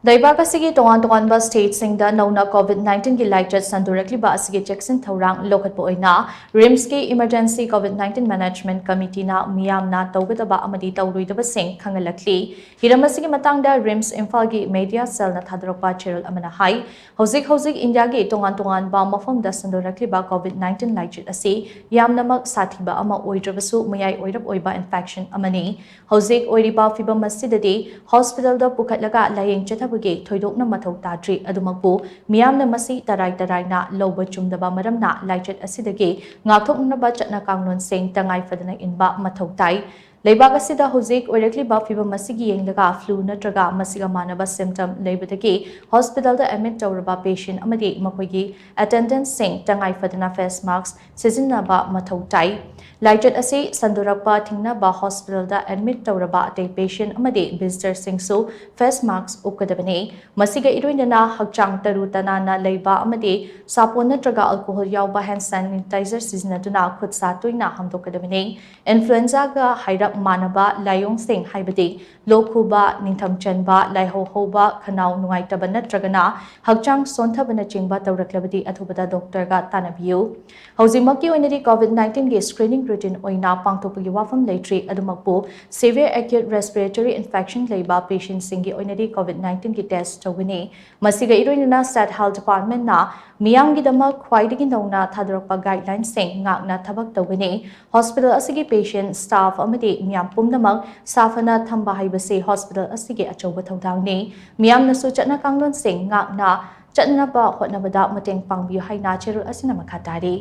LEIBAK ASIGI TONGAN-TONGANBA STATESINGDA NOUNA COVID-19 की LAICHAT SHANDORAKLIBA ASIGI CHEKSHIN THOURANG LOUKHATPA OINA RIMS की Emergency COVID-19 Management Committee na Meeyam na TOUGADABA AMADI TOUROIDABA SING Khang-Hallakli हिरम असिगी मतंगदा RIMS Imphal की media cell ना थादरकपा चेरल अमना high हौजिक India की तोंगान-तोंगानबा मफमदा संदोरक्लिबा COVID-19 लाइचट असि यामनमक साथिबा अमा ओइद्रबसु मयाई ओइरब ओइबा इन्फेक्शन अमनी हौजिक ओइरिबा फिबम मसिददी हॉस्पिटल दा पुखटलगा लायेंग चथबगे थोइदोकना मथौ ताद्रि अदुमकबु मियामना मसि तराई-तराइना लौबा चुमदबा मरमना लाइचट असिदगे ngathoknaba chatna kanglon seng tangai fadana inba mathau tai LEIBAK asida hojik oirakliba fibam asigi yenglaga flu natraga masiga manaba symptom leibadagi hospital da admit tawraba patient amadi makoigi attendance sing tangai fadana face mask sizinaba mathau tai LAICHAT asi sandorakpa thingnaba hospital da admit tawraba atei patient amadi visitor singsu face mask ukadabani masiga iroinana hakchang taru tanana leiba amadi sapon natraga alcohol yawba hand sanitizer sizinaduna khutsa toina hamdokadabani influenza ga haira manaba layong sing haibadi lokhuba ningthamchanba laihauhauba khanau nungaitaba natragana hakchang sonthabana chingba tawraklabadi athubada doctor ga tanabiyu haujimakki oinadi COVID-19 ge screening routine oina pangthokpagi wafam leitri adumakpu severe acute respiratory infection leiba patient singi oinadi COVID-19 ki test tawini masiga iroinana state health department na Meeyam gi dama khwaidagi nauna thadrakpa guidelines sing ngakna thabak tawini hospital asigi patient staff amadi Meeyam pumnamak safana thamba haibase hospital asigi achauba thodangni Meeyam nasu chatna kanglon sing ngakna chatnaba hotnabada mateng pangbiyu haina cherul asina makhatari